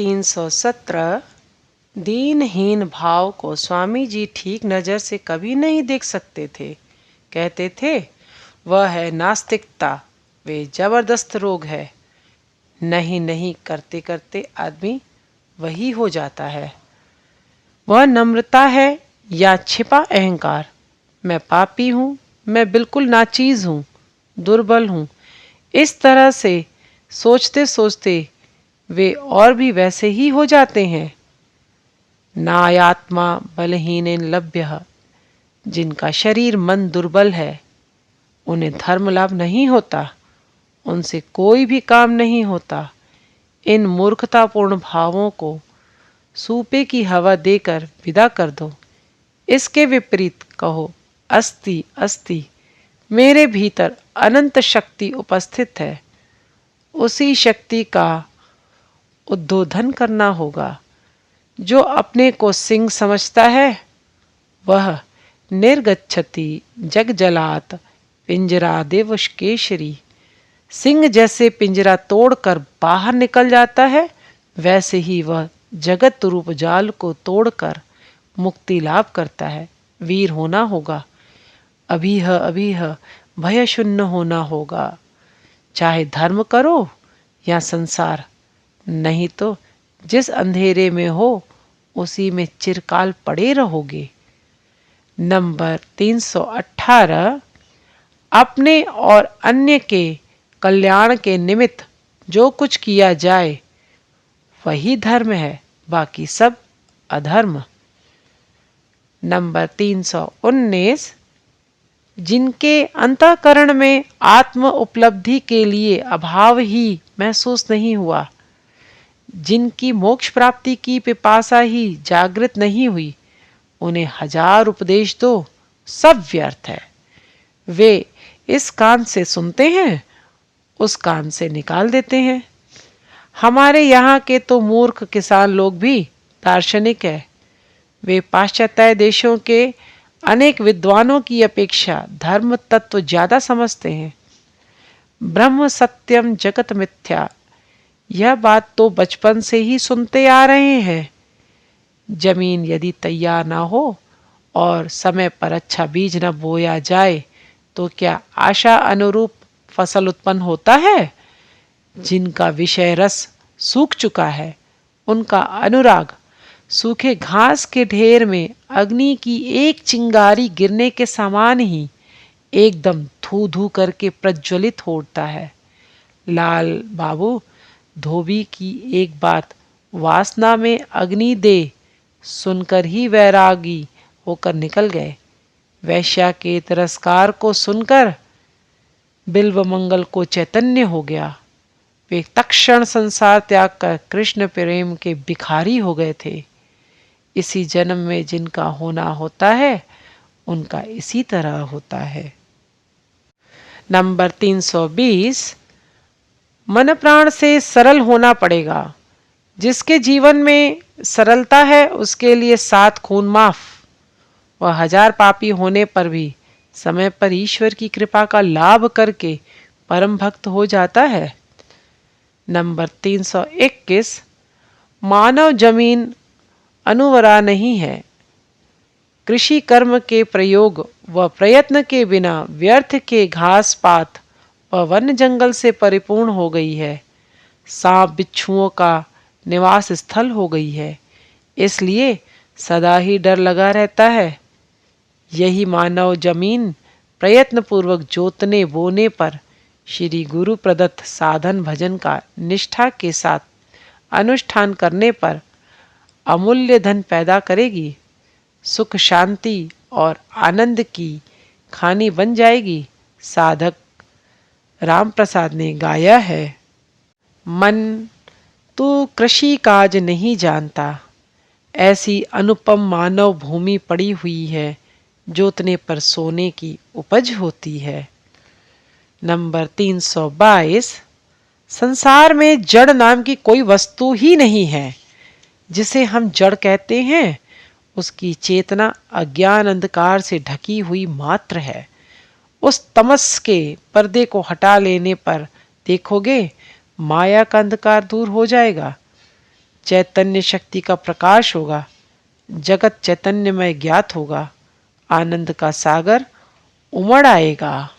317 दीनहीन भाव को स्वामी जी ठीक नज़र से कभी नहीं देख सकते थे। कहते थे वह है नास्तिकता, वे जबरदस्त रोग है। नहीं नहीं करते करते आदमी वही हो जाता है। वह नम्रता है या छिपा अहंकार। मैं पापी हूँ, मैं बिल्कुल नाचीज हूँ, दुर्बल हूँ, इस तरह से सोचते सोचते वे और भी वैसे ही हो जाते हैं। नायात्मा बलहीन लभ्य, जिनका शरीर मन दुर्बल है, उन्हें धर्म लाभ नहीं होता, उनसे कोई भी काम नहीं होता। इन मूर्खतापूर्ण भावों को सूपे की हवा देकर विदा कर दो। इसके विपरीत कहो, अस्ति अस्ति, मेरे भीतर अनंत शक्ति उपस्थित है। उसी शक्ति का उद्बोधन करना होगा। जो अपने को सिंह समझता है वह निर्गच्छति जगजलात पिंजरादेव केशरी। सिंह जैसे पिंजरा तोड़कर बाहर निकल जाता है, वैसे ही वह जगत रूप जाल को तोड़कर मुक्ति लाभ करता है। वीर होना होगा, अभीह अभीह भय शून्य होना होगा। चाहे धर्म करो या संसार, नहीं तो जिस अंधेरे में हो उसी में चिरकाल पड़े रहोगे। नंबर 318 अपने और अन्य के कल्याण के निमित्त जो कुछ किया जाए वही धर्म है, बाकी सब अधर्म। नंबर 319 जिनके अंतःकरण में आत्म उपलब्धि के लिए अभाव ही महसूस नहीं हुआ, जिनकी मोक्ष प्राप्ति की पिपासा ही जागृत नहीं हुई, उन्हें हजार उपदेश दो सब व्यर्थ है। वे इस कान से सुनते हैं, उस कान से निकाल देते हैं। हमारे यहाँ के तो मूर्ख किसान लोग भी दार्शनिक है। वे पाश्चात्य देशों के अनेक विद्वानों की अपेक्षा धर्म तत्व ज्यादा समझते हैं। ब्रह्म सत्यम जगत मिथ्या, यह बात तो बचपन से ही सुनते आ रहे हैं। जमीन यदि तैयार ना हो और समय पर अच्छा बीज न बोया जाए तो क्या आशा अनुरूप फसल उत्पन्न होता है? जिनका विषय रस सूख चुका है, उनका अनुराग सूखे घास के ढेर में अग्नि की एक चिंगारी गिरने के समान ही एकदम धू धू करके प्रज्वलित होता है। लाल बाबू धोबी की एक बात वासना में अग्नि दे सुनकर ही वैरागी होकर निकल गए। वैश्या के तिरस्कार को सुनकर बिल्वमंगल को चैतन्य हो गया। वे तत्क्षण संसार त्याग कर कृष्ण प्रेम के भिखारी हो गए थे। इसी जन्म में जिनका होना होता है उनका इसी तरह होता है। नंबर 320 मन प्राण से सरल होना पड़ेगा। जिसके जीवन में सरलता है उसके लिए 7 खून माफ। वह 1000 पापी होने पर भी समय पर ईश्वर की कृपा का लाभ करके परम भक्त हो जाता है। नंबर 321 मानव जमीन अनुवरा नहीं है। कृषि कर्म के प्रयोग व प्रयत्न के बिना व्यर्थ के घास पात व वन जंगल से परिपूर्ण हो गई है। सांप बिच्छुओं का निवास स्थल हो गई है, इसलिए सदा ही डर लगा रहता है। यही मानव जमीन प्रयत्न पूर्वक जोतने बोने पर श्री गुरु प्रदत्त साधन भजन का निष्ठा के साथ अनुष्ठान करने पर अमूल्य धन पैदा करेगी। सुख शांति और आनंद की खानी बन जाएगी। साधक राम प्रसाद ने गाया है, मन तू कृषि काज नहीं जानता, ऐसी अनुपम मानव भूमि पड़ी हुई है, जोतने पर सोने की उपज होती है। नंबर 322 संसार में जड़ नाम की कोई वस्तु ही नहीं है। जिसे हम जड़ कहते हैं उसकी चेतना अज्ञान अंधकार से ढकी हुई मात्र है। उस तमस के पर्दे को हटा लेने पर देखोगे माया का अंधकार दूर हो जाएगा। चैतन्य शक्ति का प्रकाश होगा, जगत चैतन्यमय ज्ञात होगा, आनंद का सागर उमड़ आएगा।